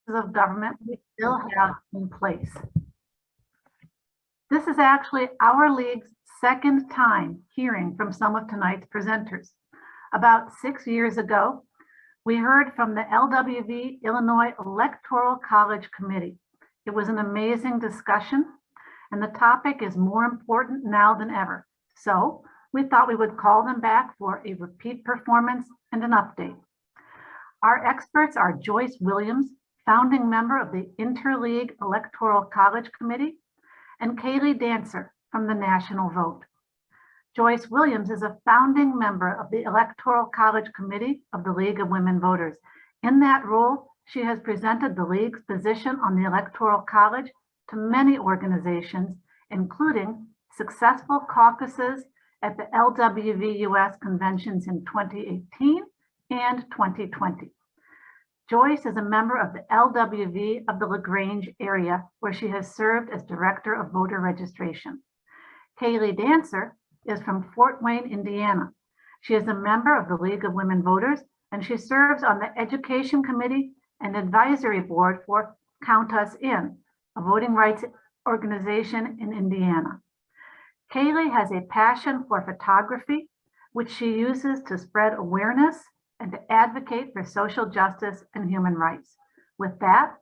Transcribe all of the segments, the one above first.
of government we still have in place. This is actually our league's second time hearing from some of tonight's presenters. About 6 years ago, we heard from the LWV Illinois Electoral College Committee. It was an amazing discussion, and the topic is more important now than ever. So we thought we would call them back for a repeat performance and an update. Our experts are Joyce Williams, founding member of the Interleague Electoral College Committee, and Kaylee Dancer from the National Vote. Joyce Williams is a founding member of the Electoral College Committee of the League of Women Voters. In that role, she has presented the League's position on the Electoral College to many organizations, including successful caucuses at the LWV-US conventions in 2018 and 2020. Joyce is a member of the LWV of the LaGrange area, where she has served as Director of Voter Registration. Kaylee Dancer is from Fort Wayne, Indiana. She is a member of the League of Women Voters, and she serves on the Education Committee and Advisory Board for Count Us In, a voting rights organization in Indiana. Kaylee has a passion for photography, which she uses to spread awareness and to advocate for social justice and human rights. With that,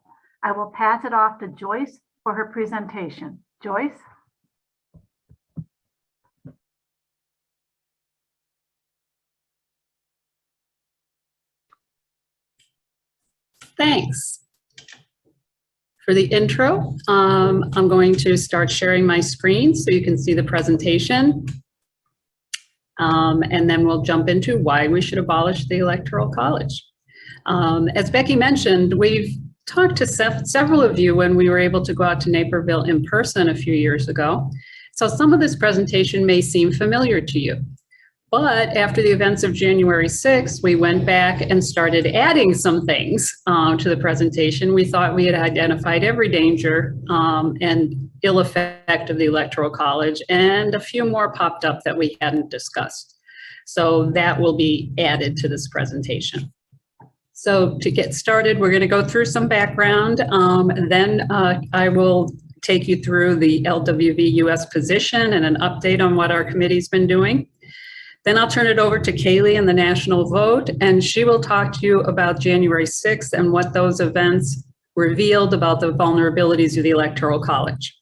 I will pass it off to Joyce for her presentation. Joyce? Thanks for the intro. I'm going to start sharing my screen so you can see the presentation. And then we'll jump into why we should abolish the Electoral College. As Becky mentioned, we've talked to several of you when we were able to go out to Naperville in person a few years ago. So some of this presentation may seem familiar to you. But after the events of January 6th, we went back and started adding some things to the presentation. We thought we had identified every danger and ill effect of the Electoral College, and a few more popped up that we hadn't discussed. So that will be added to this presentation. So to get started, we're going to go through some background, then I will take you through the LWV US position and an update on what our committee's been doing. Then I'll turn it over to Kaylee and the National Vote, and she will talk to you about January 6th and what those events revealed about the vulnerabilities of the Electoral College.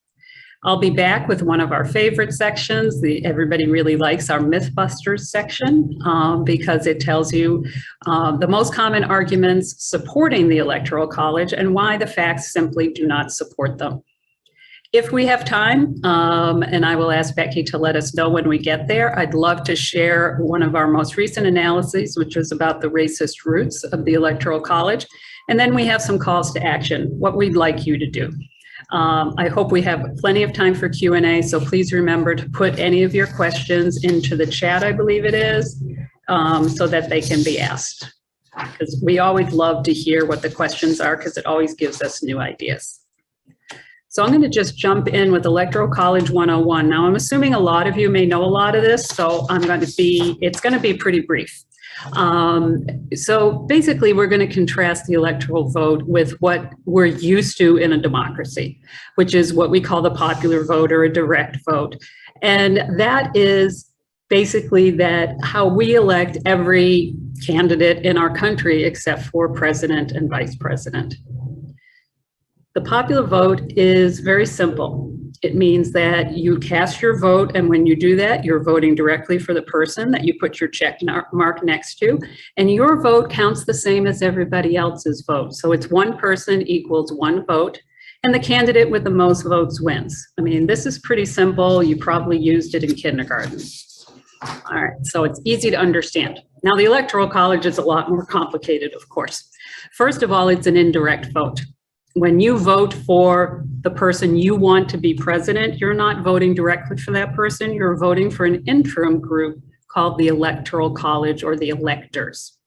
I'll be back with one of our favorite sections. Everybody really likes our Mythbusters section because it tells you the most common arguments supporting the Electoral College and why the facts simply do not support them. If we have time, and I will ask Becky to let us know when we get there, I'd love to share one of our most recent analyses, which was about the racist roots of the Electoral College. And then we have some calls to action, what we'd like you to do. I hope we have plenty of time for Q&A, so please remember to put any of your questions into the chat, I believe it is, so that they can be asked. Because we always love to hear what the questions are, because it always gives us new ideas. So I'm going to just jump in with Electoral College 101. Now, I'm assuming a lot of you may know a lot of this, so it's going to be pretty brief. So basically, we're going to contrast the electoral vote with what we're used to in a democracy, which is what we call the popular vote or a direct vote. And that is basically how we elect every candidate in our country except for president and vice president. The popular vote is very simple. It means that you cast your vote, and when you do that, you're voting directly for the person that you put your check mark next to, and your vote counts the same as everybody else's vote. So it's one person equals one vote, and the candidate with the most votes wins. I mean, this is pretty simple. You probably used it in kindergarten. All right, so it's easy to understand. Now, the Electoral College is a lot more complicated, of course. First of all, it's an indirect vote. When you vote for the person you want to be president, you're not voting directly for that person. You're voting for an interim group called the Electoral College, or the electors.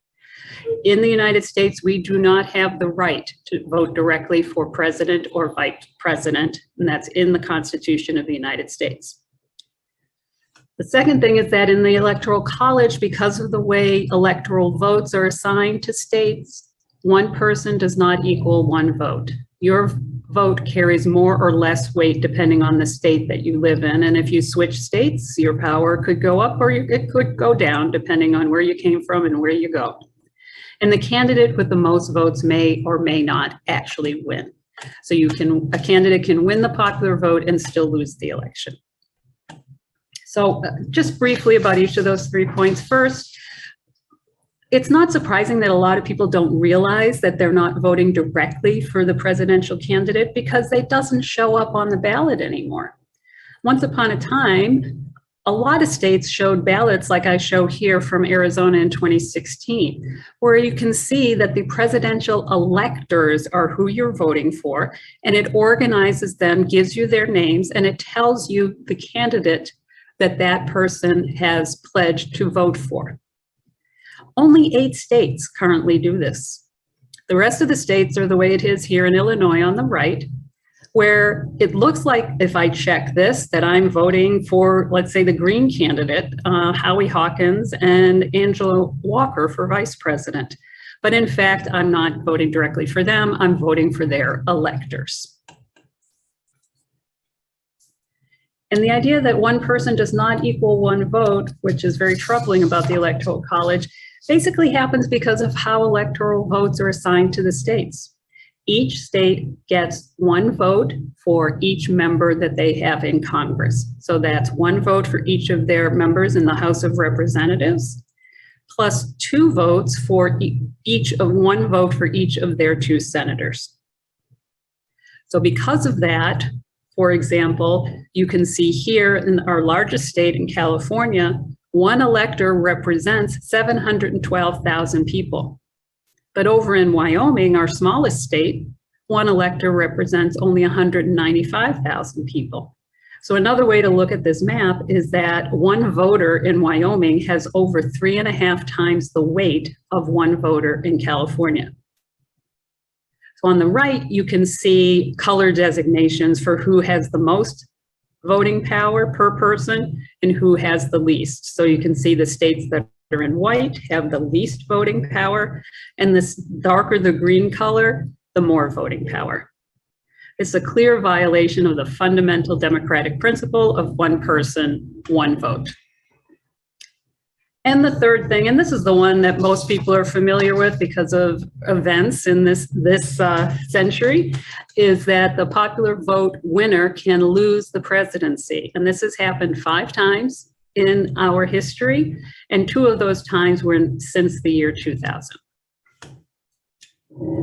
In the United States, we do not have the right to vote directly for president or vice president, and that's in the Constitution of the United States. The second thing is that in the Electoral College, because of the way electoral votes are assigned to states, one person does not equal one vote. Your vote carries more or less weight depending on the state that you live in. And if you switch states, your power could go up or it could go down depending on where you came from and where you go. And the candidate with the most votes may or may not actually win. So a candidate can win the popular vote and still lose the election. So just briefly about each of those 3 points. First, it's not surprising that a lot of people don't realize that they're not voting directly for the presidential candidate because it doesn't show up on the ballot anymore. Once upon a time, a lot of states showed ballots like I show here from Arizona in 2016, where you can see that the presidential electors are who you're voting for, and it organizes them, gives you their names, and it tells you the candidate that that person has pledged to vote for. Only 8 states currently do this. The rest of the states are the way it is here in Illinois on the right, where it looks like if I check this, that I'm voting for, let's say, the Green candidate, Howie Hawkins and Angela Walker for vice president. But in fact, I'm not voting directly for them, I'm voting for their electors. And the idea that one person does not equal one vote, which is very troubling about the Electoral College, basically happens because of how electoral votes are assigned to the states. Each state gets one vote for each member that they have in Congress. So that's one vote for each of their members in the House of Representatives, plus 2 votes for one vote for each of their 2 senators. So because of that, for example, you can see here in our largest state in California, one elector represents 712,000 people. But over in Wyoming, our smallest state, one elector represents only 195,000 people. So another way to look at this map is that one voter in Wyoming has over 3.5 times the weight of one voter in California. So on the right, you can see color designations for who has the most voting power per person and who has the least. So you can see the states that are in white have the least voting power, and the darker the green color, the more voting power. It's a clear violation of the fundamental democratic principle of one person, one vote. And the third thing, and this is the one that most people are familiar with because of events in this century, is that the popular vote winner can lose the presidency. And this has happened 5 times in our history, and 2 of those times were since the year 2000.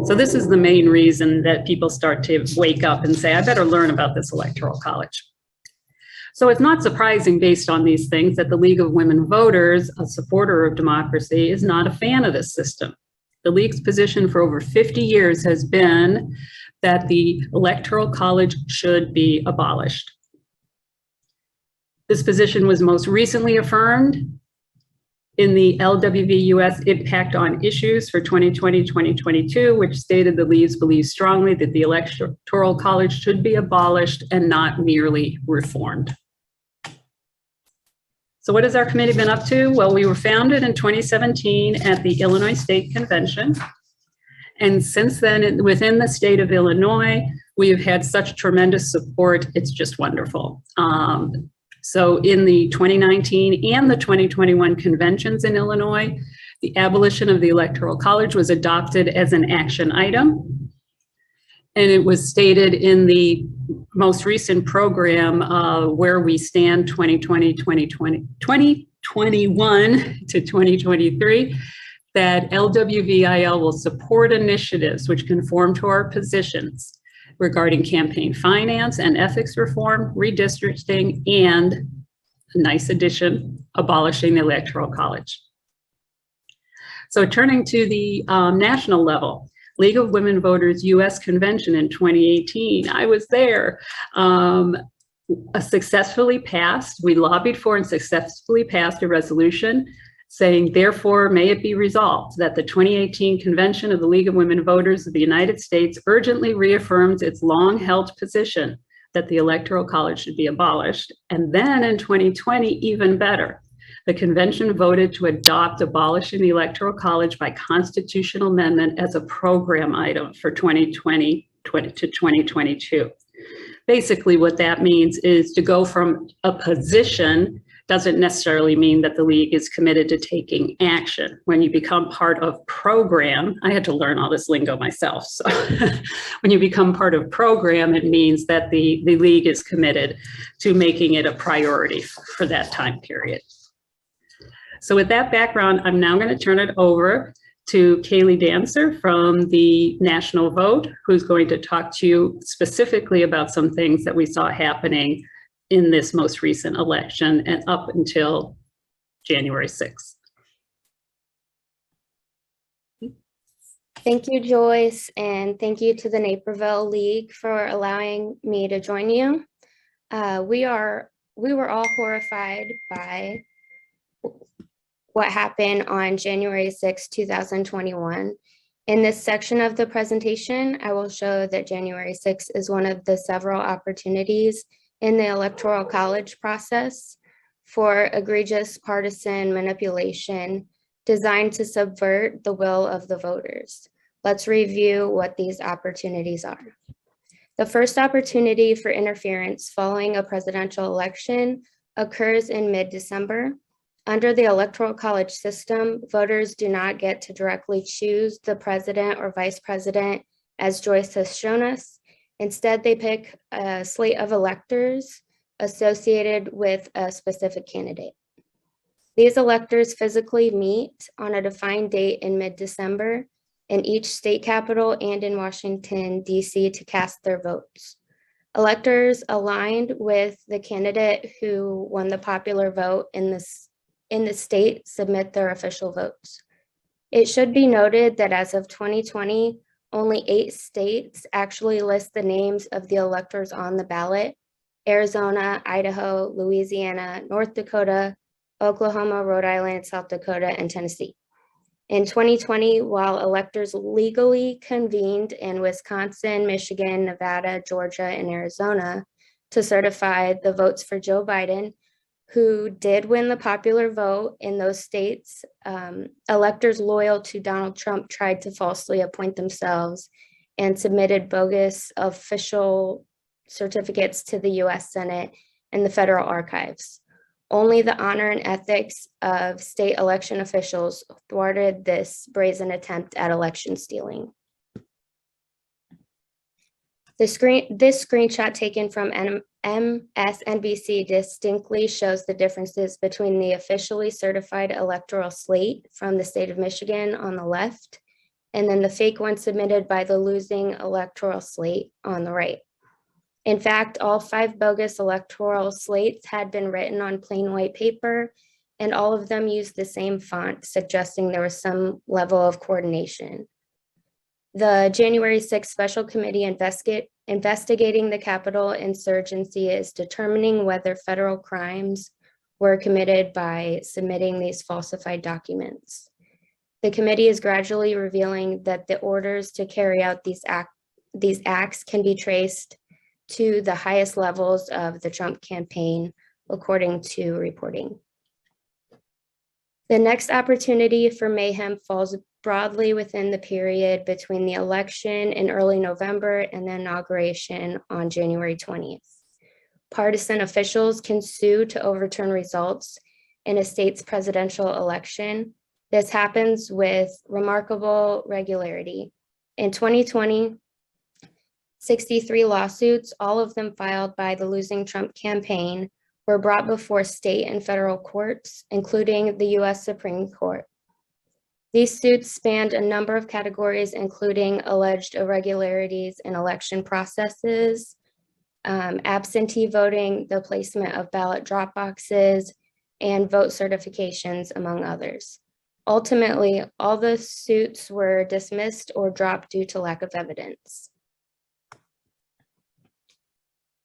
So this is the main reason that people start to wake up and say, I better learn about this Electoral College. So it's not surprising based on these things that the League of Women Voters, a supporter of democracy, is not a fan of this system. The League's position for over 50 years has been that the Electoral College should be abolished. This position was most recently affirmed in the LWV US Impact on Issues for 2020-2022, which stated the League believes strongly that the Electoral College should be abolished and not merely reformed. So what has our committee been up to? Well, we were founded in 2017 at the Illinois State Convention. And since then, within the state of Illinois, we have had such tremendous support. It's just wonderful. So in the 2019 and the 2021 conventions in Illinois, the abolition of the Electoral College was adopted as an action item. And it was stated in the most recent program, Where We Stand 2021 to 2023, that LWVIL will support initiatives which conform to our positions regarding campaign finance and ethics reform, redistricting, and a nice addition, abolishing the Electoral College. So turning to the national level, League of Women Voters US Convention in 2018, I was there. Successfully passed, we lobbied for and successfully passed a resolution saying, therefore, may it be resolved that the 2018 Convention of the League of Women Voters of the United States urgently reaffirms its long-held position that the Electoral College should be abolished. And then in 2020, even better, The convention voted to adopt abolishing the Electoral College by constitutional amendment as a program item for 2020 to 2022. Basically, what that means is to go from a position doesn't necessarily mean that the league is committed to taking action. When you become part of program, I had to learn all this lingo myself. So when you become part of program, it means that the league is committed to making it a priority for that time period. So with that background, I'm now going to turn it over to Kaylee Dancer from the National Vote, who's going to talk to you specifically about some things that we saw happening in this most recent election and up until January 6th. Thank you, Joyce, and thank you to the Naperville League for allowing me to join you. We were all horrified by what happened on January 6, 2021. In this section of the presentation, I will show that January 6 is one of the several opportunities in the Electoral College process for egregious partisan manipulation designed to subvert the will of the voters. Let's review what these opportunities are. The first opportunity for interference following a presidential election occurs in mid-December. Under the Electoral College system, voters do not get to directly choose the president or vice president, as Joyce has shown us. Instead, they pick a slate of electors associated with a specific candidate. These electors physically meet on a defined date in mid-December in each state capital and in Washington, D.C. to cast their votes. Electors aligned with the candidate who won the popular vote in the state submit their official votes. It should be noted that as of 2020, only 8 states actually list the names of the electors on the ballot: Arizona, Idaho, Louisiana, North Dakota, Oklahoma, Rhode Island, South Dakota, and Tennessee. In 2020, while electors legally convened in Wisconsin, Michigan, Nevada, Georgia, and Arizona to certify the votes for Joe Biden, who did win the popular vote in those states, electors loyal to Donald Trump tried to falsely appoint themselves and submitted bogus official certificates to the US Senate and the federal archives. Only the honor and ethics of state election officials thwarted this brazen attempt at election stealing. This screenshot taken from MSNBC distinctly shows the differences between the officially certified electoral slate from the state of Michigan on the left, and then the fake one submitted by the losing electoral slate on the right. In fact, all 5 bogus electoral slates had been written on plain white paper, and all of them used the same font, suggesting there was some level of coordination. The January 6th Special Committee investigating the Capitol insurgency is determining whether federal crimes were committed by submitting these falsified documents. The committee is gradually revealing that the orders to carry out these acts can be traced to the highest levels of the Trump campaign, according to reporting. The next opportunity for mayhem falls broadly within the period between the election in early November and the inauguration on January 20th. Partisan officials can sue to overturn results in a state's presidential election. This happens with remarkable regularity. In 2020, 63 lawsuits, all of them filed by the losing Trump campaign, were brought before state and federal courts, including the US Supreme Court. These suits spanned a number of categories, including alleged irregularities in election processes, absentee voting, the placement of ballot drop boxes, and vote certifications, among others. Ultimately, all the suits were dismissed or dropped due to lack of evidence.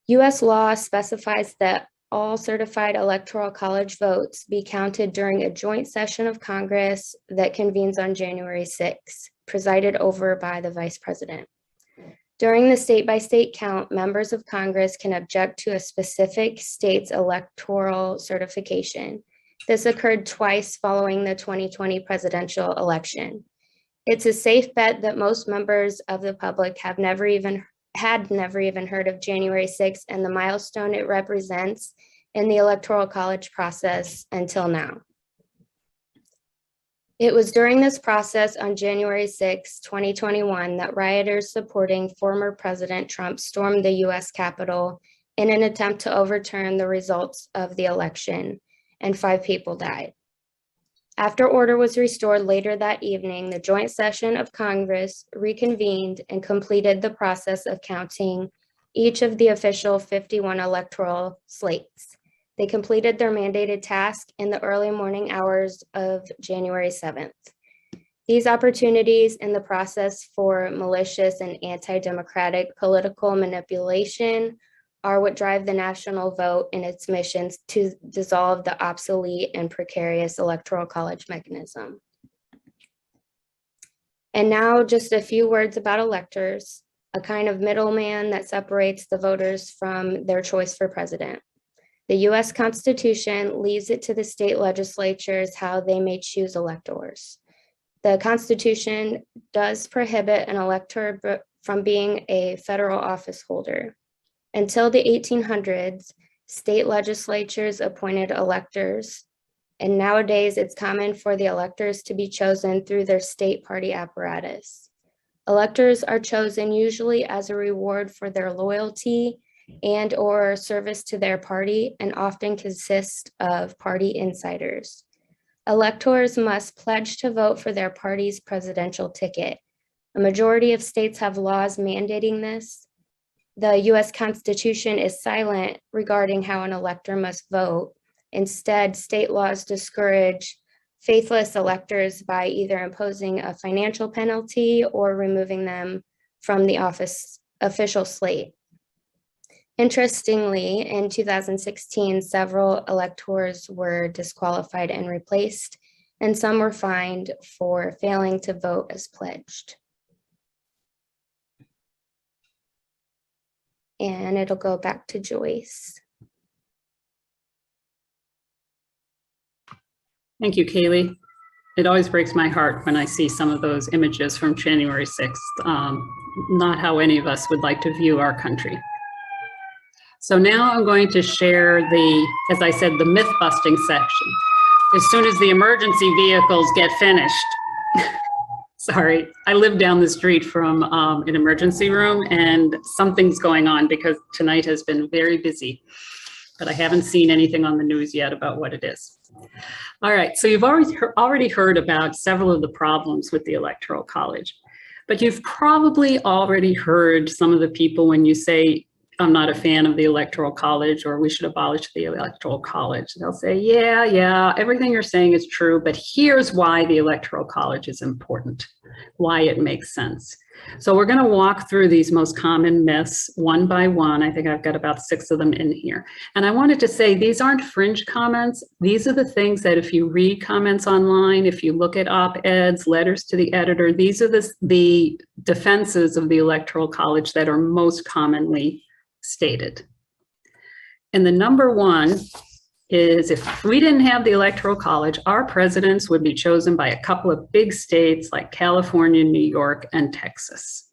US law specifies that all certified Electoral College votes be counted during a joint session of Congress that convenes on January 6, presided over by the Vice President. During the state-by-state count, members of Congress can object to a specific state's electoral certification. This occurred twice following the 2020 presidential election. It's a safe bet that most members of the public had never even heard of January 6th and the milestone it represents in the Electoral College process until now. It was during this process on January 6, 2021, that rioters supporting former President Trump stormed the US Capitol in an attempt to overturn the results of the election, and 5 people died. After order was restored later that evening, the joint session of Congress reconvened and completed the process of counting each of the official 51 electoral slates. They completed their mandated task in the early morning hours of January 7th. These opportunities in the process for malicious and anti-democratic political manipulation are what drive the national vote in its missions to dissolve the obsolete and precarious Electoral College mechanism. And now just a few words about electors, a kind of middleman that separates the voters from their choice for president. The US Constitution leaves it to the state legislatures how they may choose electors. The Constitution does prohibit an elector from being a federal office holder. Until the 1800s, state legislatures appointed electors, and nowadays it's common for the electors to be chosen through their state party apparatus. Electors are chosen usually as a reward for their loyalty and/or service to their party, and often consist of party insiders. Electors must pledge to vote for their party's presidential ticket. A majority of states have laws mandating this. The US Constitution is silent regarding how an elector must vote. Instead, state laws discourage faithless electors by either imposing a financial penalty or removing them from the official slate. Interestingly, in 2016, several electors were disqualified and replaced, and some were fined for failing to vote as pledged. And it'll go back to Joyce. Thank you, Kaylee. It always breaks my heart when I see some of those images from January 6th. Not how any of us would like to view our country. So now I'm going to share as I said, the myth-busting section. As soon as the emergency vehicles get finished. Sorry, I live down the street from an emergency room, and something's going on because tonight has been very busy, but I haven't seen anything on the news yet about what it is. All right, so you've already heard about several of the problems with the Electoral College, but you've probably already heard some of the people when you say, I'm not a fan of the Electoral College, or we should abolish the Electoral College. They'll say, yeah, everything you're saying is true, but here's why the Electoral College is important, why it makes sense. So we're going to walk through these most common myths one by one. I think I've got about 6 of them in here. And I wanted to say these aren't fringe comments. These are the things that if you read comments online, if you look at op-eds, letters to the editor, these are the defenses of the Electoral College that are most commonly stated. And the number one is, if we didn't have the Electoral College, our presidents would be chosen by a couple of big states like California, New York, and Texas.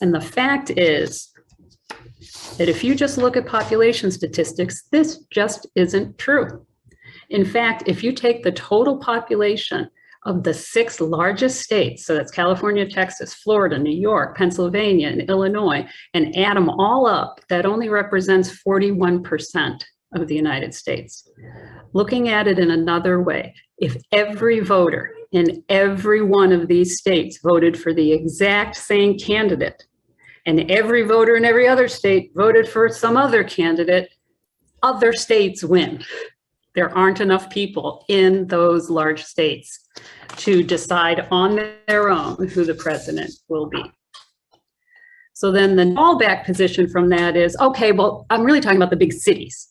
And the fact is that if you just look at population statistics, this just isn't true. In fact, if you take the total population of the 6 largest states, so that's California, Texas, Florida, New York, Pennsylvania, and Illinois, and add them all up, that only represents 41% of the United States. Looking at it in another way, if every voter in every one of these states voted for the exact same candidate, and every voter in every other state voted for some other candidate, other states win. There aren't enough people in those large states to decide on their own who the president will be. So then the fallback position from that is, okay, well, I'm really talking about the big cities.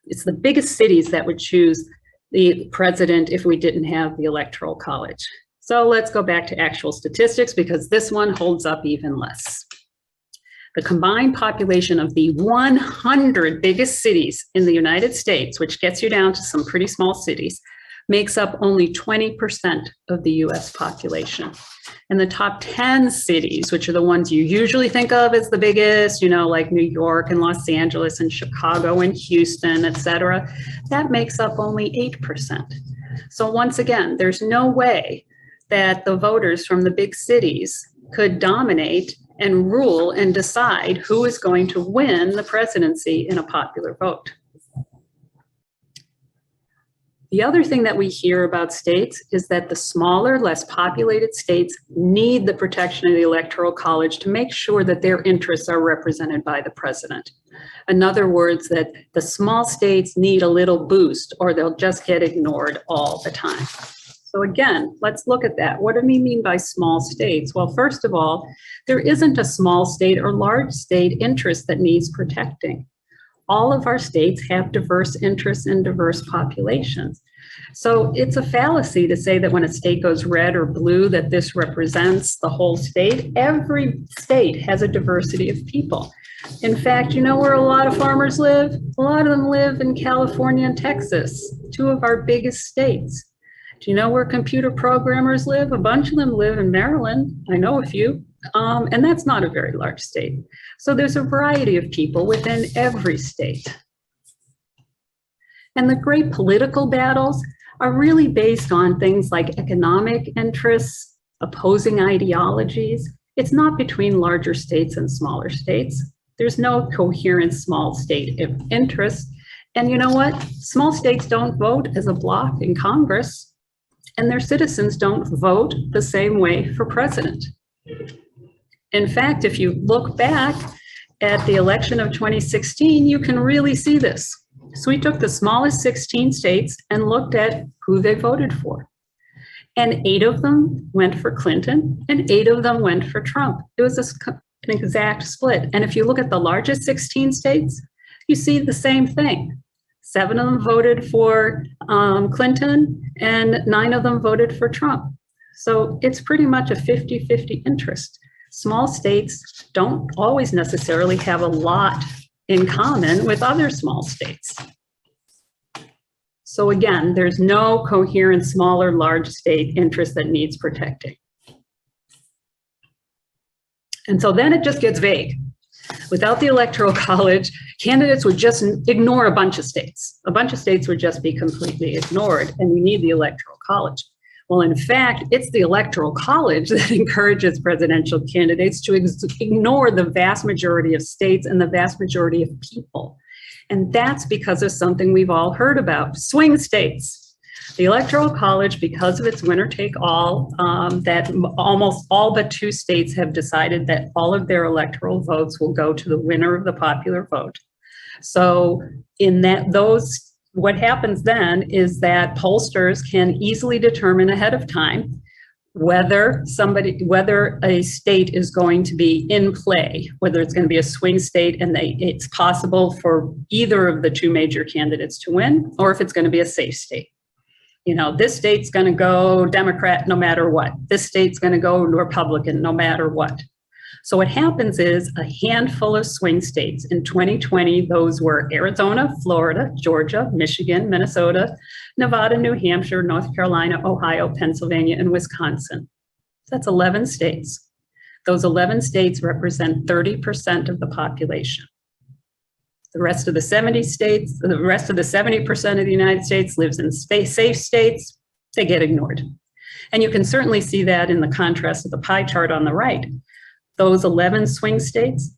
It's the biggest cities that would choose the president if we didn't have the Electoral College. So let's go back to actual statistics, because this one holds up even less. The combined population of the 100 biggest cities in the United States, which gets you down to some pretty small cities, makes up only 20% of the US population. And the top 10 cities, which are the ones you usually think of as the biggest, you know, like New York and Los Angeles and Chicago and Houston, et cetera, that makes up only 8%. So once again, there's no way that the voters from the big cities could dominate and rule and decide who is going to win the presidency in a popular vote. The other thing that we hear about states is that the smaller, less populated states need the protection of the Electoral College to make sure that their interests are represented by the president. In other words, that the small states need a little boost or they'll just get ignored all the time. So again, let's look at that. What do we mean by small states? Well, first of all, there isn't a small state or large state interest that needs protecting. All of our states have diverse interests and diverse populations. So it's a fallacy to say that when a state goes red or blue, that this represents the whole state. Every state has a diversity of people. In fact, you know where a lot of farmers live? A lot of them live in California and Texas, two of our biggest states. Do you know where computer programmers live? A bunch of them live in Maryland. I know a few, and that's not a very large state. So there's a variety of people within every state. And the great political battles are really based on things like economic interests, opposing ideologies. It's not between larger states and smaller states. There's no coherent small state interest. And you know what? Small states don't vote as a bloc in Congress, and their citizens don't vote the same way for president. In fact, if you look back at the election of 2016, you can really see this. So we took the smallest 16 states and looked at who they voted for. And 8 of them went for Clinton and 8 of them went for Trump. It was an exact split. And if you look at the largest 16 states, you see the same thing. 7 of them voted for Clinton and 9 of them voted for Trump. So it's pretty much a 50-50 interest. Small states don't always necessarily have a lot in common with other small states. So again, there's no coherent small or large state interest that needs protecting. And so then it just gets vague. Without the Electoral College, candidates would just ignore a bunch of states. A bunch of states would just be completely ignored, and we need the Electoral College. Well, in fact, it's the Electoral College that encourages presidential candidates to ignore the vast majority of states and the vast majority of people. And that's because of something we've all heard about, swing states. The Electoral College, because of its winner-take-all, that almost all but 2 states have decided that all of their electoral votes will go to the winner of the popular vote. So in what happens then is that pollsters can easily determine ahead of time whether a state is going to be in play, whether it's going to be a swing state and it's possible for either of the 2 major candidates to win, or if it's going to be a safe state. You know, this state's going to go Democrat no matter what. This state's going to go Republican no matter what. So what happens is a handful of swing states. In 2020, those were Arizona, Florida, Georgia, Michigan, Minnesota, Nevada, New Hampshire, North Carolina, Ohio, Pennsylvania, and Wisconsin. So that's 11 states. Those 11 states represent 30% of the population. The rest of the 70 states, the rest of the 70% of the United States lives in safe states. They get ignored. And you can certainly see that in the contrast of the pie chart on the right. Those 11 swing states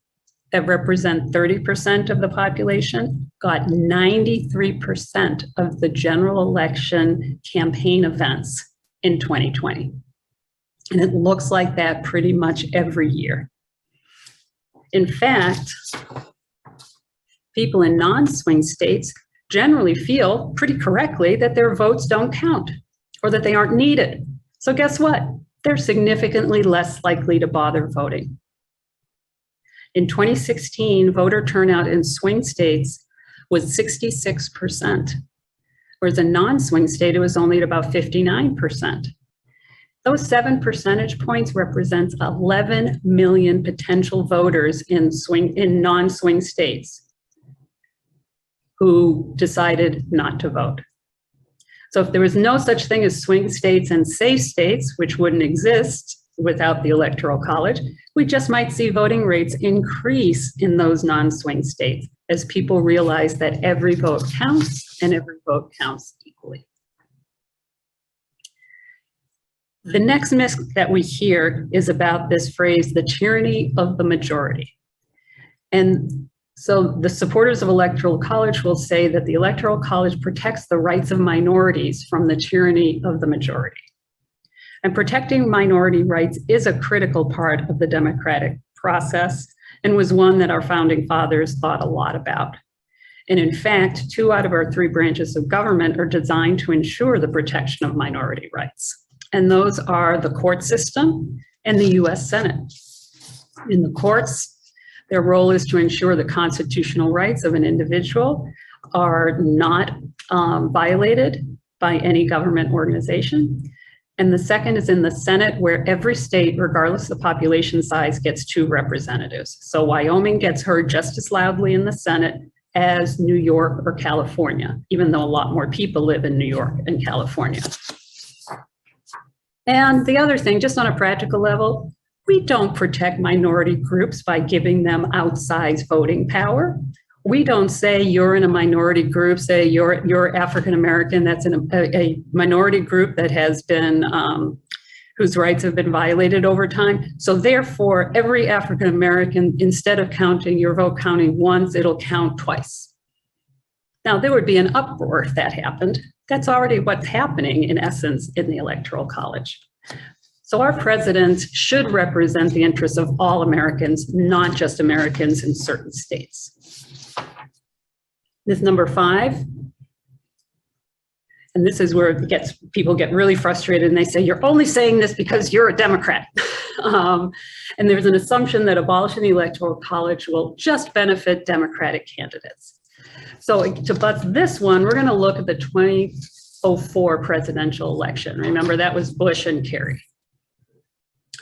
that represent 30% of the population got 93% of the general election campaign events in 2020. And it looks like that pretty much every year. In fact, people in non-swing states generally feel pretty correctly that their votes don't count or that they aren't needed. So guess what? They're significantly less likely to bother voting. In 2016, voter turnout in swing states was 66%, whereas in non-swing state, it was only at about 59%. Those 7 percentage points represents 11 million potential voters in non-swing states who decided not to vote. So if there was no such thing as swing states and safe states, which wouldn't exist without the Electoral College, we just might see voting rates increase in those non-swing states as people realize that every vote counts and every vote counts equally. The next myth that we hear is about this phrase, the tyranny of the majority. And so the supporters of Electoral College will say that the Electoral College protects the rights of minorities from the tyranny of the majority. And protecting minority rights is a critical part of the democratic process and was one that our founding fathers thought a lot about. And in fact, 2 out of our 3 branches of government are designed to ensure the protection of minority rights. And those are the court system and the US Senate. In the courts, their role is to ensure the constitutional rights of an individual are not violated by any government organization. And the second is in the Senate, where every state, regardless of the population size, gets 2 representatives. So Wyoming gets heard just as loudly in the Senate as New York or California, even though a lot more people live in New York and California. And the other thing, just on a practical level, we don't protect minority groups by giving them outsized voting power. We don't say you're in a minority group, say you're African American, that's in a minority group that has been, whose rights have been violated over time. So therefore, every African American, instead of counting your vote counting once, it'll count twice. Now, there would be an uproar if that happened. That's already what's happening, in essence, in the Electoral College. So our president should represent the interests of all Americans, not just Americans in certain states. This number 5, and this is where people get really frustrated and they say, you're only saying this because you're a Democrat. And there's an assumption that abolishing the Electoral College will just benefit Democratic candidates. So to bust this one, we're going to look at the 2004 presidential election. Remember, that was Bush and Kerry.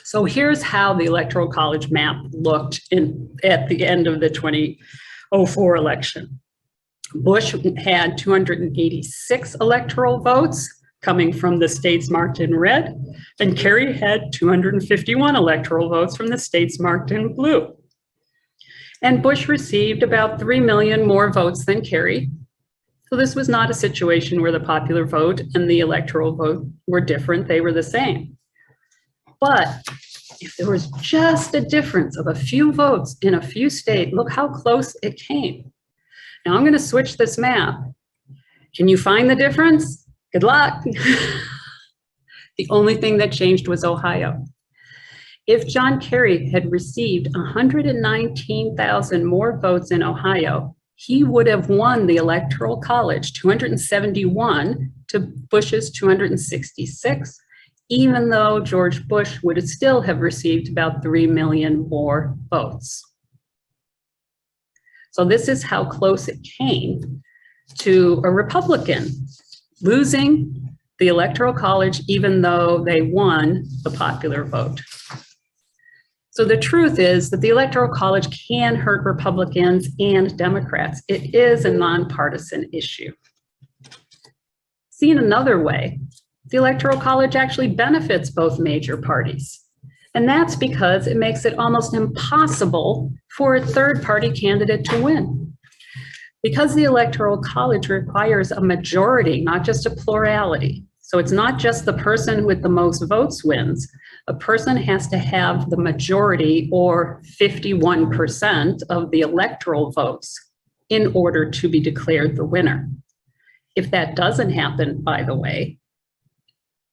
So here's how the Electoral College map looked at the end of the 2004 election. Bush had 286 electoral votes coming from the states marked in red, and Kerry had 251 electoral votes from the states marked in blue. And Bush received about 3 million more votes than Kerry. So this was not a situation where the popular vote and the electoral vote were different, they were the same. But if there was just a difference of a few votes in a few states, look how close it came. Now I'm going to switch this map. Can you find the difference? Good luck. The only thing that changed was Ohio. If John Kerry had received 119,000 more votes in Ohio, he would have won the Electoral College, 271 to Bush's 266, even though George Bush would still have received about 3 million more votes. So this is how close it came to a Republican losing the Electoral College, even though they won the popular vote. So the truth is that the Electoral College can hurt Republicans and Democrats. It is a nonpartisan issue. Seen another way, the Electoral College actually benefits both major parties. And that's because it makes it almost impossible for a third-party candidate to win. Because the Electoral College requires a majority, not just a plurality. So it's not just the person with the most votes wins. A person has to have the majority, or 51% of the electoral votes, in order to be declared the winner. If that doesn't happen, by the way,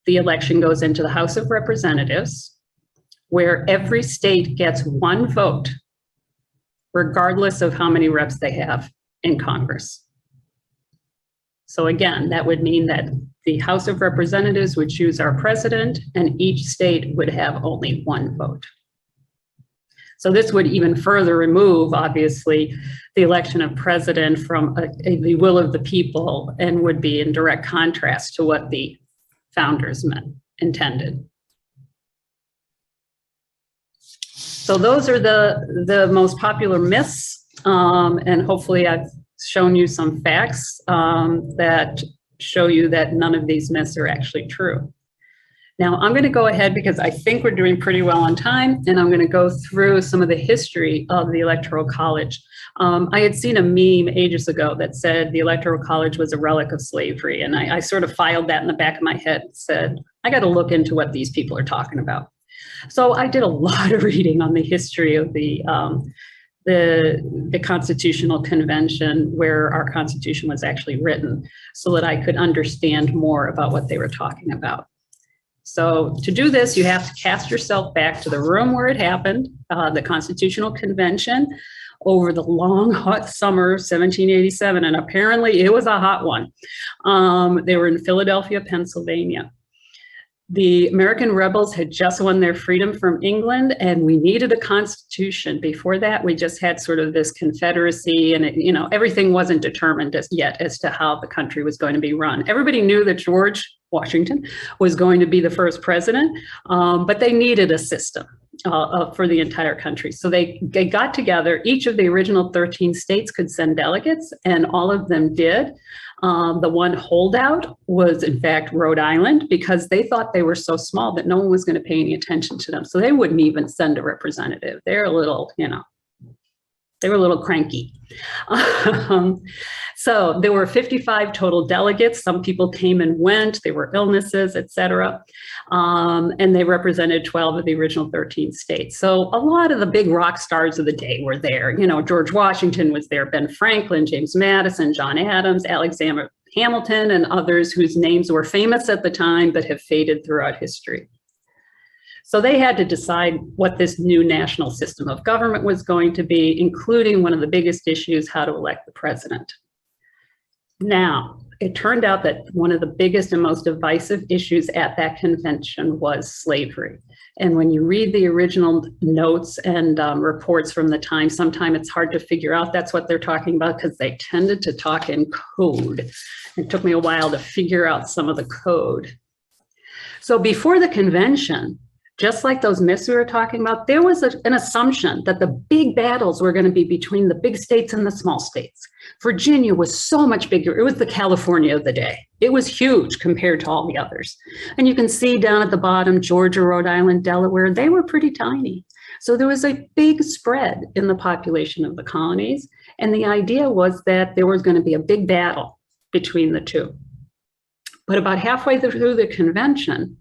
the election goes into the House of Representatives, where every state gets 1 vote, regardless of how many reps they have in Congress. So again, that would mean that the House of Representatives would choose our president, and each state would have only 1 vote. So this would even further remove, obviously, the election of president from the will of the people, and would be in direct contrast to what the founders intended. So those are the most popular myths, and hopefully I've shown you some facts that show you that none of these myths are actually true. Now I'm going to go ahead because I think we're doing pretty well on time, and I'm going to go through some of the history of the Electoral College. I had seen a meme ages ago that said the Electoral College was a relic of slavery, and I sort of filed that in the back of my head and said, I got to look into what these people are talking about. So I did a lot of reading on the history of the Constitutional Convention, where our Constitution was actually written, so that I could understand more about what they were talking about. So to do this, you have to cast yourself back to the room where it happened, the Constitutional Convention, over the long, hot summer of 1787, and apparently it was a hot one. They were in Philadelphia, Pennsylvania. The American rebels had just won their freedom from England, and we needed a constitution. Before that, we just had sort of this confederacy, and everything wasn't determined yet as to how the country was going to be run. Everybody knew that George Washington was going to be the first president, but they needed a system for the entire country. So they got together. Each of the original 13 states could send delegates, and all of them did. The one holdout was, in fact, Rhode Island, because they thought they were so small that no one was going to pay any attention to them. So they wouldn't even send a representative. They're a little, they were a little cranky. So there were 55 total delegates. Some people came and went. There were illnesses, et cetera. And they represented 12 of the original 13 states. So a lot of the big rock stars of the day were there. George Washington was there, Ben Franklin, James Madison, John Adams, Alexander Hamilton, and others whose names were famous at the time but have faded throughout history. So they had to decide what this new national system of government was going to be, including one of the biggest issues, how to elect the president. Now, it turned out that one of the biggest and most divisive issues at that convention was slavery. And when you read the original notes and reports from the time, sometimes it's hard to figure out that's what they're talking about, because they tended to talk in code. It took me a while to figure out some of the code. So before the convention, just like those myths we were talking about, there was an assumption that the big battles were going to be between the big states and the small states. Virginia was so much bigger. It was the California of the day. It was huge compared to all the others. And you can see down at the bottom, Georgia, Rhode Island, Delaware, they were pretty tiny. So there was a big spread in the population of the colonies. And the idea was that there was going to be a big battle between the two. But about halfway through the convention,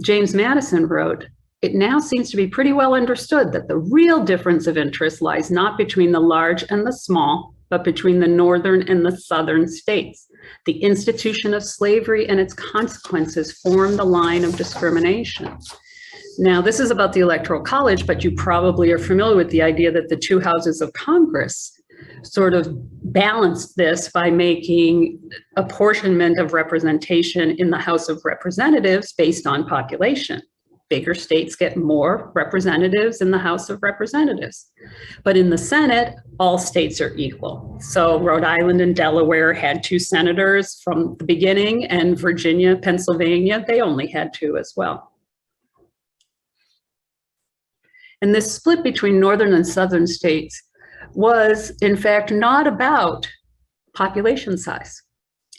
James Madison wrote, "It now seems to be pretty well understood that the real difference of interest lies not between the large and the small, but between the northern and the southern states. The institution of slavery and its consequences form the line of discrimination." Now, this is about the Electoral College, but you probably are familiar with the idea that the two houses of Congress sort of balanced this by making apportionment of representation in the House of Representatives based on population. Bigger states get more representatives in the House of Representatives. But in the Senate, all states are equal. So Rhode Island and Delaware had 2 senators from the beginning, and Virginia, Pennsylvania, they only had 2 as well. And this split between northern and southern states was, in fact, not about population size.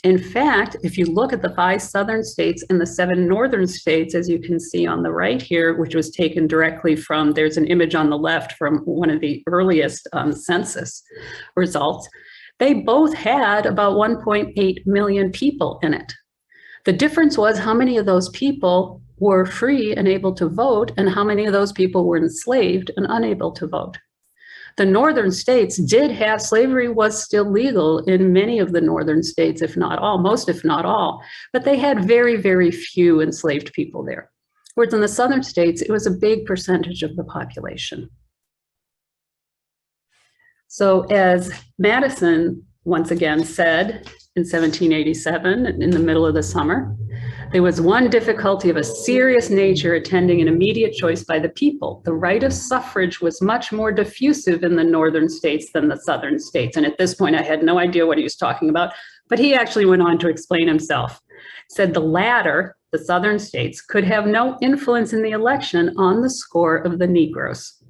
In fact, if you look at the 5 southern states and the 7 northern states, as you can see on the right here, which was taken directly from, there's an image on the left from one of the earliest census results, they both had about 1.8 million people in it. The difference was how many of those people were free and able to vote, and how many of those people were enslaved and unable to vote. The northern states did have, slavery was still legal in many of the northern states, if not all, most if not all, but they had very, very few enslaved people there. Whereas in the southern states, it was a big percentage of the population. So as Madison once again said in 1787, in the middle of the summer, there was one difficulty of a serious nature attending an immediate choice by the people. The right of suffrage was much more diffusive in the northern states than the southern states. And at this point, I had no idea what he was talking about, but he actually went on to explain himself. Said the latter, the Southern states, could have no influence in the election on the score of the Negroes.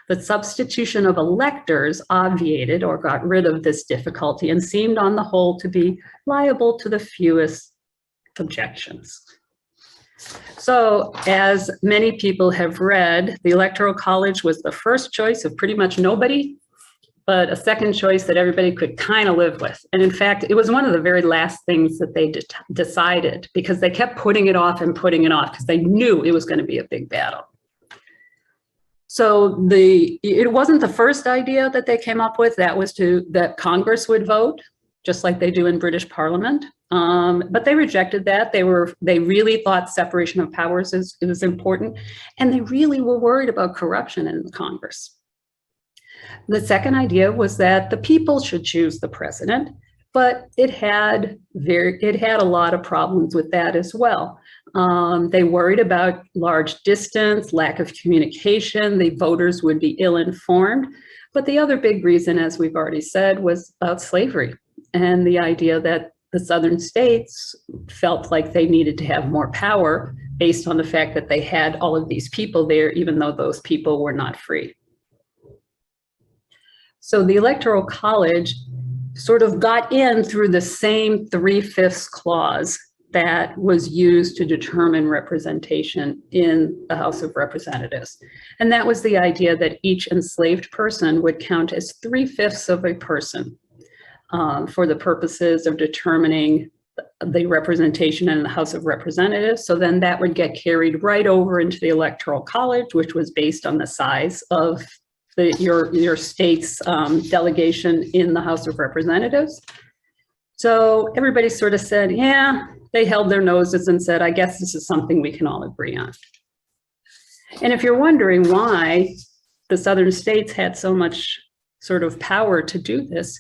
The substitution of electors obviated or got rid of this difficulty and seemed on the whole to be liable to the fewest objections. So, as many people have read, the Electoral College was the first choice of pretty much nobody, but a second choice that everybody could kind of live with. And in fact, it was one of the very last things that they decided, because they kept putting it off and putting it off because they knew it was going to be a big battle. So it wasn't the first idea that they came up with. That was that Congress would vote, just like they do in British Parliament. But they rejected that. They really thought separation of powers is important, and they really were worried about corruption in the Congress. The second idea was that the people should choose the president, but it had a lot of problems with that as well. They worried about large distance, lack of communication, the voters would be ill-informed. But the other big reason, as we've already said, was about slavery and the idea that the Southern states felt like they needed to have more power based on the fact that they had all of these people there, even though those people were not free. So the Electoral College sort of got in through the same 3/5 clause that was used to determine representation in the House of Representatives. And that was the idea that each enslaved person would count as 3/5 of a person for the purposes of determining the representation in the House of Representatives. So then that would get carried right over into the Electoral College, which was based on the size of your state's delegation in the House of Representatives. So everybody sort of said, yeah, they held their noses and said, I guess this is something we can all agree on. And if you're wondering why the Southern states had so much sort of power to do this,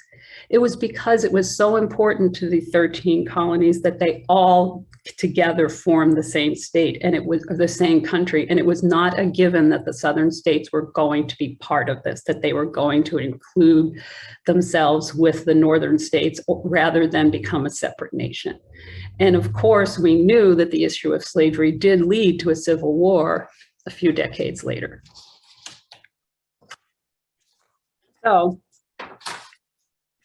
it was because it was so important to the 13 colonies that they all together formed the same state, and it was the same country. And it was not a given that the Southern states were going to be part of this, that they were going to include themselves with the Northern states rather than become a separate nation. And of course, we knew that the issue of slavery did lead to a civil war a few decades later. So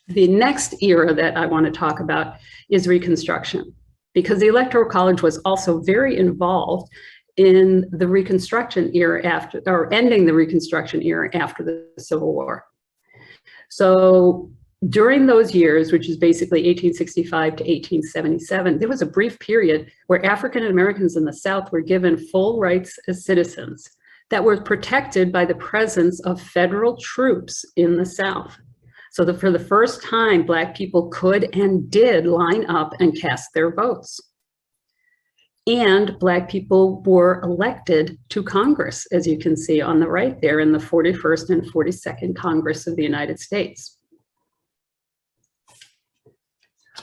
the next era that I want to talk about is Reconstruction, because the Electoral College was also very involved in the Reconstruction era ending the Reconstruction era after the Civil War. So during those years, which is basically 1865 to 1877, there was a brief period where African Americans in the South were given full rights as citizens that were protected by the presence of federal troops in the South. So that for the first time, Black people could and did line up and cast their votes. And Black people were elected to Congress, as you can see on the right there in the 41st and 42nd Congress of the United States.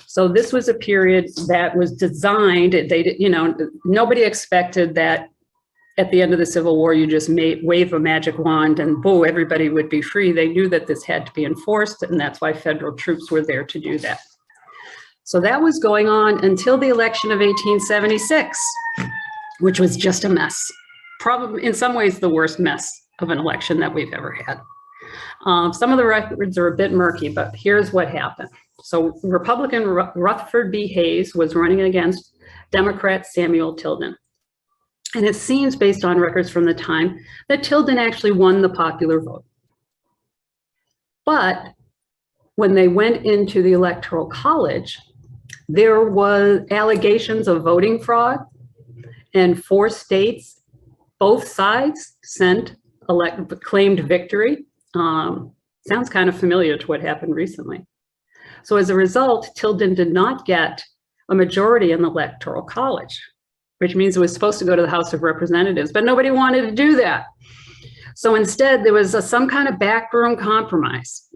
So this was a period that was designed, nobody expected that at the end of the Civil War, you just wave a magic wand and boo, everybody would be free. They knew that this had to be enforced, and that's why federal troops were there to do that. So that was going on until the election of 1876, which was just a mess. Probably, in some ways, the worst mess of an election that we've ever had. Some of the records are a bit murky, but here's what happened. So Republican Rutherford B. Hayes was running against Democrat Samuel Tilden. And it seems, based on records from the time, that Tilden actually won the popular vote. But when they went into the Electoral College, there was allegations of voting fraud, and 4 states, both sides, claimed victory. Sounds kind of familiar to what happened recently. So as a result, Tilden did not get a majority in the Electoral College, which means it was supposed to go to the House of Representatives, but nobody wanted to do that. So instead, there was some kind of backroom compromise.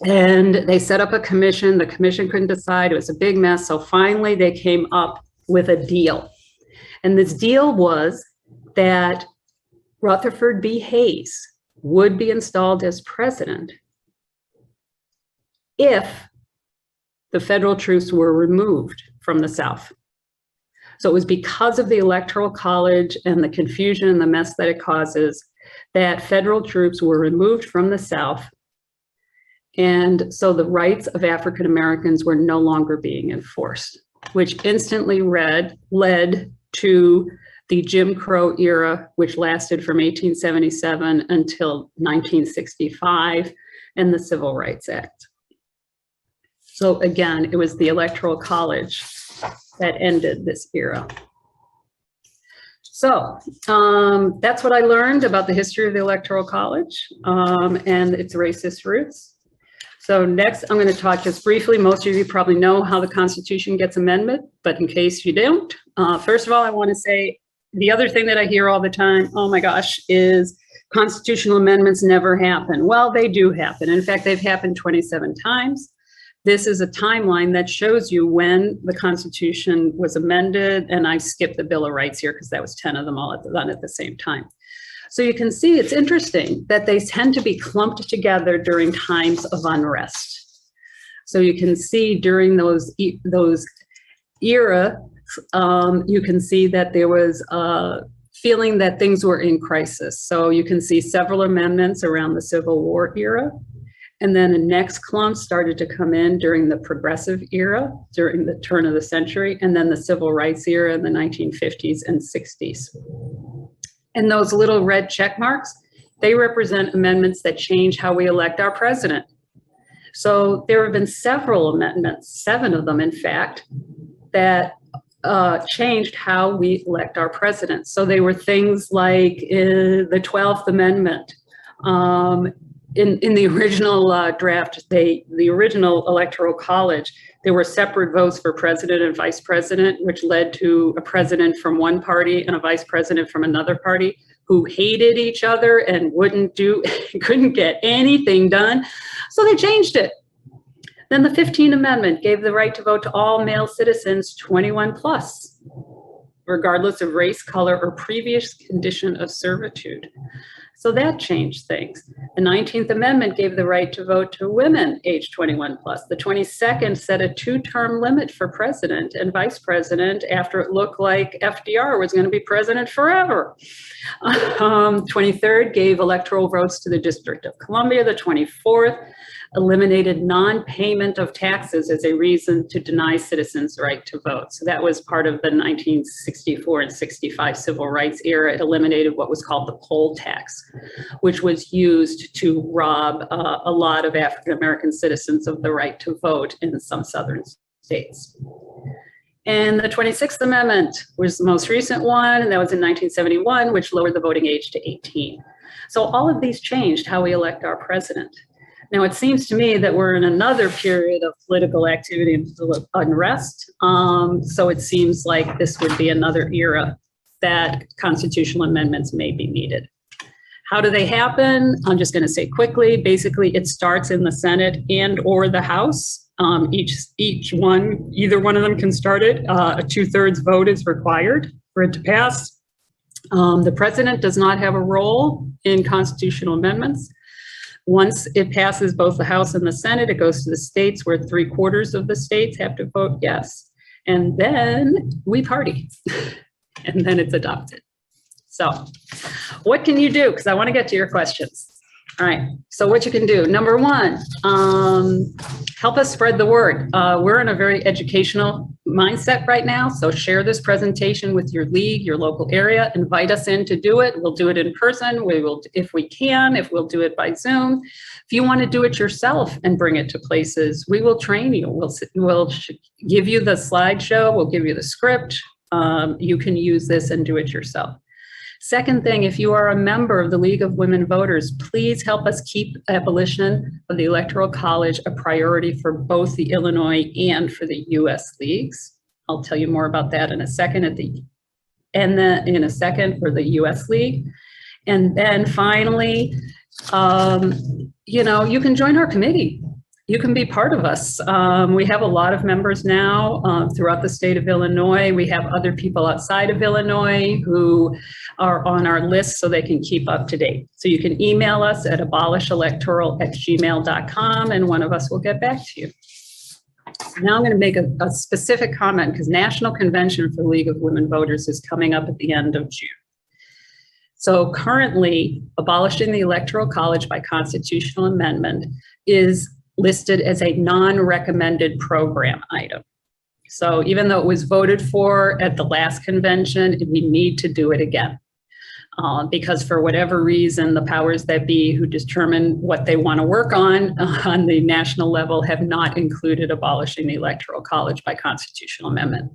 And they set up a commission. The commission couldn't decide. It was a big mess. So finally, they came up with a deal. And this deal was that Rutherford B. Hayes would be installed as president if the federal troops were removed from the South. So it was because of the Electoral College and the confusion and the mess that it causes that federal troops were removed from the South. And so the rights of African Americans were no longer being enforced, which instantly led to the Jim Crow era, which lasted from 1877 until 1965, and the Civil Rights Act. So again, it was the Electoral College that ended this era. So that's what I learned about the history of the Electoral College and its racist roots. So next, I'm going to talk just briefly. Most of you probably know how the Constitution gets amended, but in case you don't, first of all, I want to say the other thing that I hear all the time, oh my gosh, is constitutional amendments never happen. Well, they do happen. In fact, they've happened 27 times. This is a timeline that shows you when the Constitution was amended, and I skipped the Bill of Rights here because that was 10 of them all done at the same time. So you can see it's interesting that they tend to be clumped together during times of unrest. So you can see during those era, you can see that there was a feeling that things were in crisis. So you can see several amendments around the Civil War era. And then the next clump started to come in during the Progressive era, during the turn of the century, and then the Civil Rights era in the 1950s and 60s. And those little red check marks, they represent amendments that change how we elect our president. So there have been several amendments, 7 of them in fact, that changed how we elect our president. So they were things like the 12th Amendment. In the original draft, the original Electoral College, there were separate votes for president and vice president, which led to a president from one party and a vice president from another party who hated each other and couldn't get anything done. So they changed it. Then the 15th Amendment gave the right to vote to all male citizens 21 plus, regardless of race, color, or previous condition of servitude. So that changed things. The 19th Amendment gave the right to vote to women age 21 plus. The 22nd set a 2-term limit for president and vice president after it looked like FDR was going to be president forever. 23rd gave electoral votes to the District of Columbia. The 24th eliminated non-payment of taxes as a reason to deny citizens the right to vote. So that was part of the 1964 and 65 civil rights era. It eliminated what was called the poll tax, which was used to rob a lot of African-American citizens of the right to vote in some southern states. And the 26th Amendment was the most recent one, and that was in 1971, which lowered the voting age to 18. So all of these changed how we elect our president. Now, it seems to me that we're in another period of political activity and unrest. So it seems like this would be another era that constitutional amendments may be needed. How do they happen? I'm just going to say quickly. Basically, it starts in the Senate and or the House. Either one of them can start it. A 2/3 vote is required for it to pass. The president does not have a role in constitutional amendments. Once it passes both the House and the Senate, it goes to the states where 3/4 of the states have to vote yes. And then we party and then it's adopted. So what can you do? Because I want to get to your questions. All right, so what you can do. Number 1, help us spread the word. We're in a very educational mindset right now, so share this presentation with your league, your local area, invite us in to do it. We'll do it in person, we will, if we can, if we'll do it by Zoom. If you want to do it yourself and bring it to places, we will train you. We'll give you the slideshow, we'll give you the script. You can use this and do it yourself. Second thing, if you are a member of the League of Women Voters, please help us keep abolition of the Electoral College a priority for both the Illinois and for the US leagues. I'll tell you more about that in a second in a second for the US League. And then finally, you can join our committee. You can be part of us. We have a lot of members now throughout the state of Illinois. We have other people outside of Illinois who are on our list so they can keep up to date. So you can email us at abolishelectoral@gmail.com and one of us will get back to you. Now I'm going to make a specific comment because National Convention for League of Women Voters is coming up at the end of June. So currently, abolishing the Electoral College by constitutional amendment is listed as a non-recommended program item. So even though it was voted for at the last convention, we need to do it again. Because for whatever reason, the powers that be who determine what they want to work on the national level have not included abolishing the Electoral College by constitutional amendment.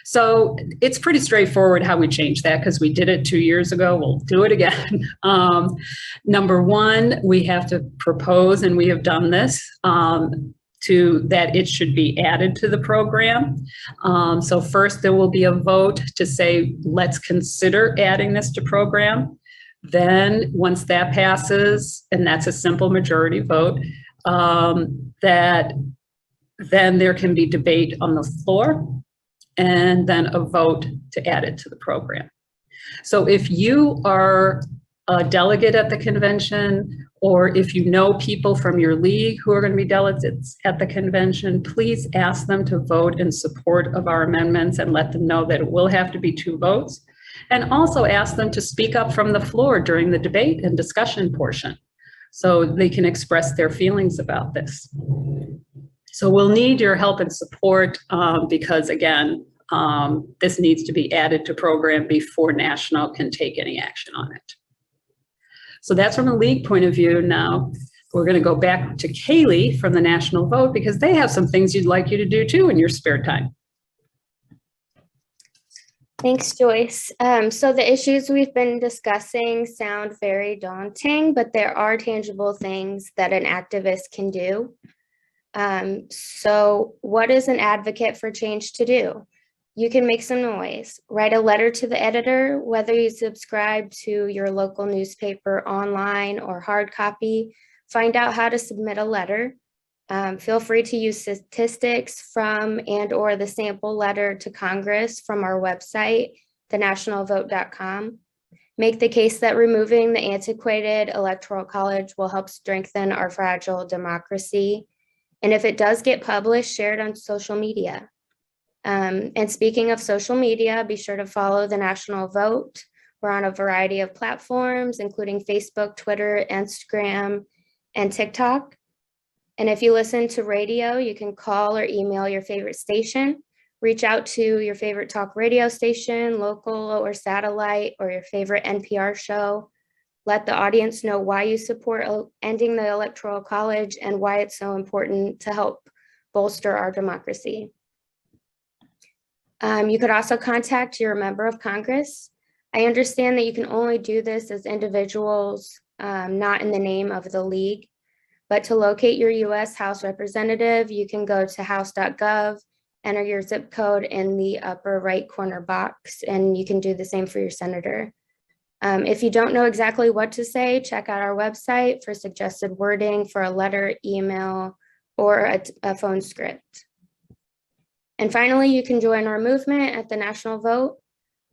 So it's pretty straightforward how we change that because we did it 2 years ago. We'll do it again. Number one, we have to propose, and we have done this, that it should be added to the program. So first there will be a vote to say, let's consider adding this to program. Then once that passes, and that's a simple majority vote, that then there can be debate on the floor and then a vote to add it to the program. So if you are a delegate at the convention, or if you know people from your league who are going to be delegates at the convention, please ask them to vote in support of our amendments and let them know that it will have to be 2 votes. And also ask them to speak up from the floor during the debate and discussion portion so they can express their feelings about this. So we'll need your help and support because again, this needs to be added to program before national can take any action on it. So that's from a league point of view. Now we're going to go back to Kaylee from the national vote because they have some things you'd like you to do too in your spare time. Thanks, Joyce. So the issues we've been discussing sound very daunting, but there are tangible things that an activist can do. So what is an advocate for change to do? You can make some noise, write a letter to the editor, whether you subscribe to your local newspaper online or hard copy, find out how to submit a letter. Feel free to use statistics from and/or the sample letter to Congress from our website, thenationalvote.com. Make the case that removing the antiquated Electoral College will help strengthen our fragile democracy. And if it does get published, share it on social media. And speaking of social media, be sure to follow the National Vote. We're on a variety of platforms, including Facebook, Twitter, Instagram, and TikTok. And if you listen to radio, you can call or email your favorite station. Reach out to your favorite talk radio station, local or satellite, or your favorite NPR show. Let the audience know why you support ending the Electoral College and why it's so important to help bolster our democracy. You could also contact your member of Congress. I understand that you can only do this as individuals, not in the name of the league. But to locate your U.S. House representative, you can go to house.gov, enter your zip code in the upper right corner box, and you can do the same for your senator. If you don't know exactly what to say, check out our website for suggested wording for a letter, email, or a phone script. And finally, you can join our movement at the National Vote.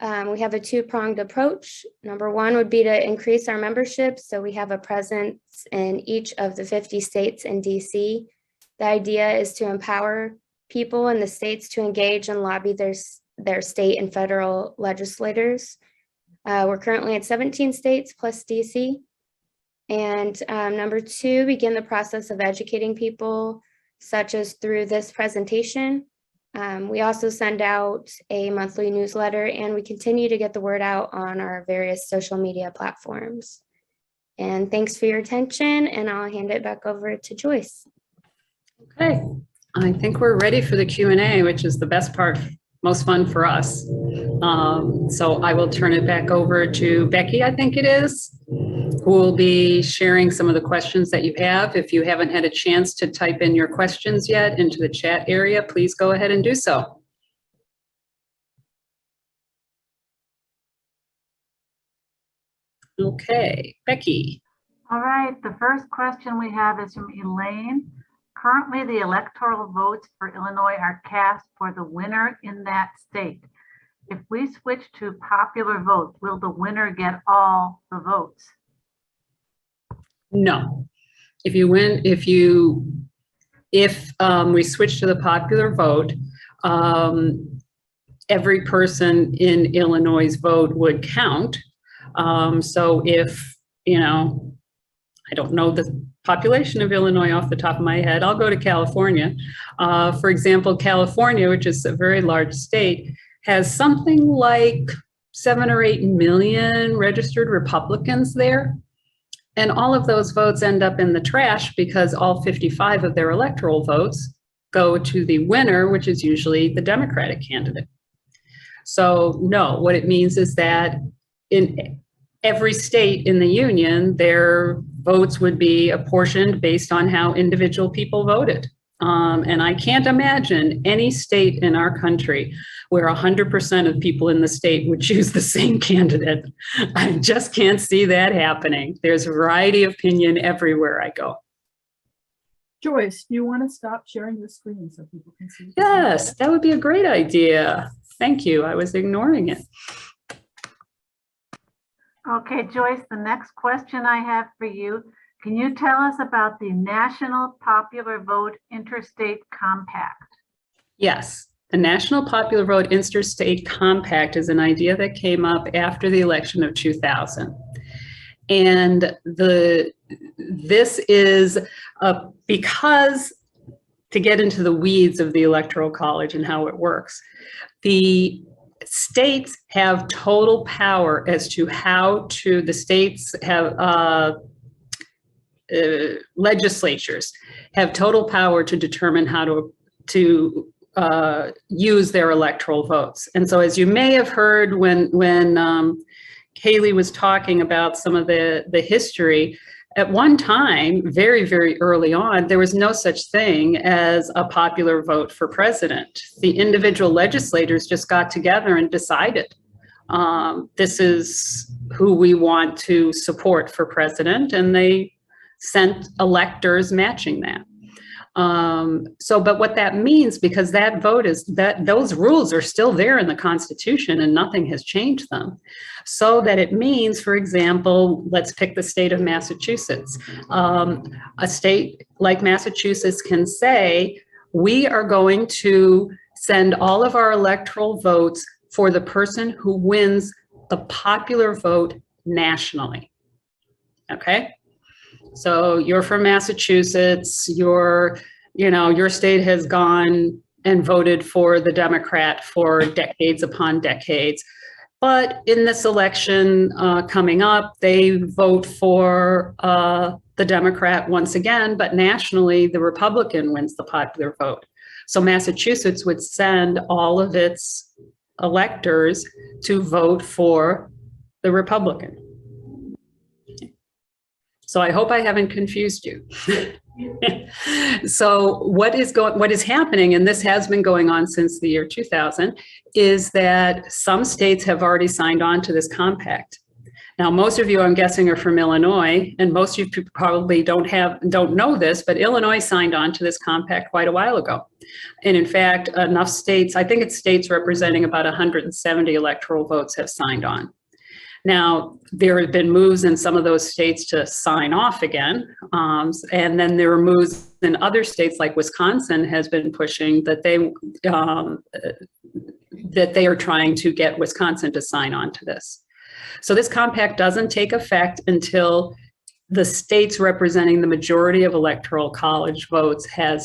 We have a 2-pronged approach. Number one would be to increase our membership so we have a presence in each of the 50 states and DC. The idea is to empower people in the states to engage and lobby their state and federal legislators. We're currently at 17 states plus DC. And number two, begin the process of educating people, such as through this presentation. We also send out a monthly newsletter, and we continue to get the word out on our various social media platforms. And thanks for your attention, and I'll hand it back over to Joyce. Okay, I think we're ready for the Q&A, which is the best part, most fun for us. So I will turn it back over to Becky, I think it is, who will be sharing some of the questions that you have. If you haven't had a chance to type in your questions yet into the chat area, please go ahead and do so. Okay, Becky. All right, the first question we have is from Elaine. Currently, the electoral votes for Illinois are cast for the winner in that state. If we switch to popular vote, will the winner get all the votes? No. If you if we switch to the popular vote, every person in Illinois' vote would count. So if, you know, I don't know the population of Illinois off the top of my head, I'll go to California. For example, California, which is a very large state, has something like 7 or 8 million registered Republicans there. And all of those votes end up in the trash because all 55 of their electoral votes go to the winner, which is usually the Democratic candidate. So no, what it means is that in every state in the union, their votes would be apportioned based on how individual people voted. And I can't imagine any state in our country where 100% of people in the state would choose the same candidate. I just can't see that happening. There's a variety of opinion everywhere I go. Joyce, do you want to stop sharing the screen so people can see? Yes, that would be a great idea. Thank you. I was ignoring it. Okay, Joyce, the next question I have for you, can you tell us about the National Popular Vote Interstate Compact? Yes, the National Popular Vote Interstate Compact is an idea that came up after the election of 2000. And this is because, to get into the weeds of the Electoral College and how it works, the states have total power as to how to, the states have, legislatures have total power to determine how to use their electoral votes. And so, as you may have heard when Kaylee was talking about some of the history, at one time, very, very early on, there was no such thing as a popular vote for president. The individual legislators just got together and decided, this is who we want to support for president, and they sent electors matching that. But what that means, because that vote is that those rules are still there in the Constitution and nothing has changed them. So that it means, for example, let's pick the state of Massachusetts. A state like Massachusetts can say, we are going to send all of our electoral votes for the person who wins the popular vote nationally. Okay? So you're from Massachusetts, your state has gone and voted for the Democrat for decades upon decades. But in this election coming up, they vote for the Democrat once again, but nationally, the Republican wins the popular vote. So Massachusetts would send all of its electors to vote for the Republican. So I hope I haven't confused you. So what is happening, and this has been going on since the year 2000, is that some states have already signed on to this compact. Now, most of you, I'm guessing, are from Illinois, and most of you probably don't know this, but Illinois signed on to this compact quite a while ago. And in fact, enough states, I think it's states representing about 170 electoral votes, have signed on. Now, there have been moves in some of those states to sign off again. And then there are moves in other states, like Wisconsin has been pushing that they are trying to get Wisconsin to sign on to this. So this compact doesn't take effect until the states representing the majority of Electoral College votes have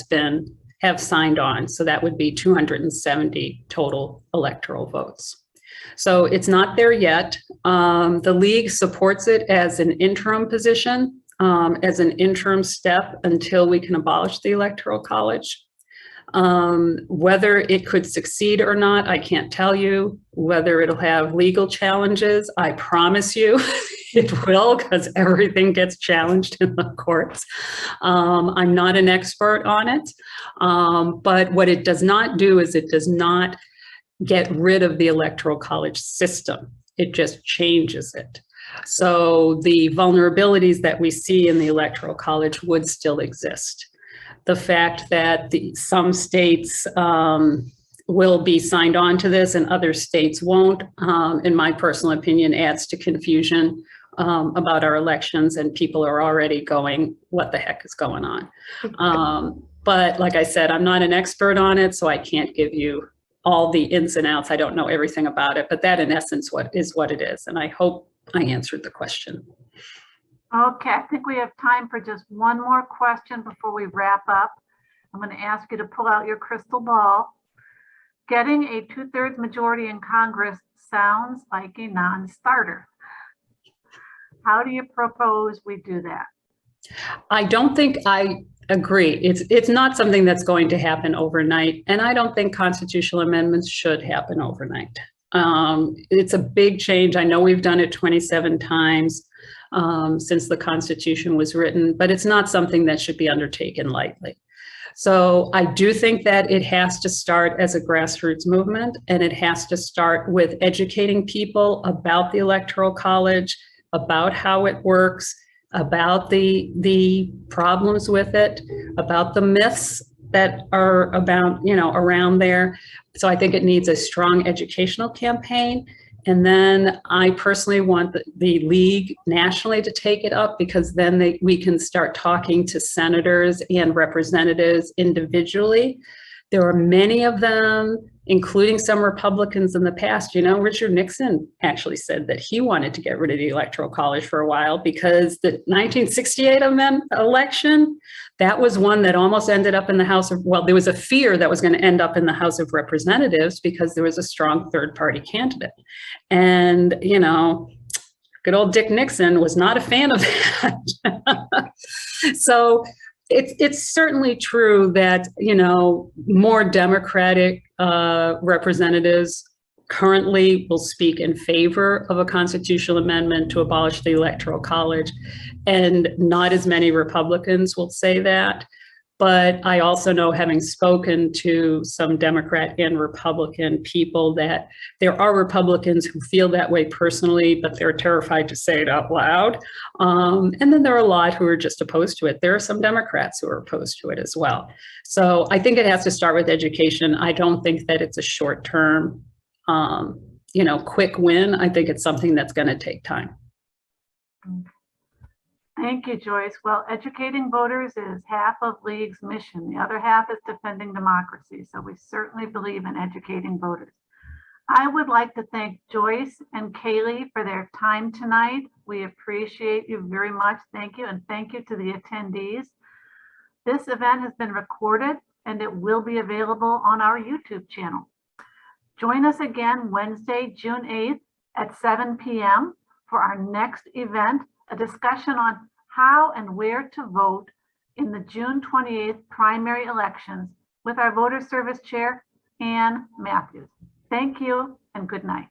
signed on. So that would be 270 total electoral votes. So it's not there yet. The league supports it as an interim position, as an interim step until we can abolish the Electoral College. Whether it could succeed or not, I can't tell you. Whether it'll have legal challenges, I promise you it will, because everything gets challenged in the courts. I'm not an expert on it, but what it does not do is it does not get rid of the Electoral College system. It just changes it. So the vulnerabilities that we see in the Electoral College would still exist. The fact that some states will be signed on to this and other states won't, in my personal opinion, adds to confusion about our elections, and people are already going, what the heck is going on? But like I said, I'm not an expert on it, so I can't give you all the ins and outs. I don't know everything about it, but that in essence what it is. And I hope I answered the question. Okay, I think we have time for just one more question before we wrap up. I'm going to ask you to pull out your crystal ball. Getting a 2/3 majority in Congress sounds like a non-starter. How do you propose we do that? I don't think I agree. It's not something that's going to happen overnight, and I don't think constitutional amendments should happen overnight. It's a big change. I know we've done it 27 times since the Constitution was written, but it's not something that should be undertaken lightly. So I do think that it has to start as a grassroots movement, and it has to start with educating people about the Electoral College, about how it works, about the problems with it, about the myths that are about, around there. So I think it needs a strong educational campaign. And then I personally want the league nationally to take it up, because then we can start talking to senators and representatives individually. There are many of them, including some Republicans in the past. Richard Nixon actually said that he wanted to get rid of the Electoral College for a while, because the 1968 election, that was one that almost ended up in the House of, well, there was a fear that was going to end up in the House of Representatives because there was a strong third-party candidate. And, good old Dick Nixon was not a fan of that. So it's certainly true that, more Democratic representatives currently will speak in favor of a constitutional amendment to abolish the Electoral College, and not as many Republicans will say that. But I also know, having spoken to some Democrat and Republican people, that there are Republicans who feel that way personally, but they're terrified to say it out loud. And then there are a lot who are just opposed to it. There are some Democrats who are opposed to it as well. So I think it has to start with education. I don't think that it's a short-term, quick win. I think it's something that's going to take time. Thank you, Joyce. Well, educating voters is half of League's mission. The other half is defending democracy. So we certainly believe in educating voters. I would like to thank Joyce and Kaylee for their time tonight. We appreciate you very much. Thank you. And thank you to the attendees. This event has been recorded and it will be available on our YouTube channel. Join us again Wednesday, June 8th at 7 p.m. for our next event, a discussion on how and where to vote in the June 28th primary elections with our voter service chair, Ann Matthews. Thank you and good night.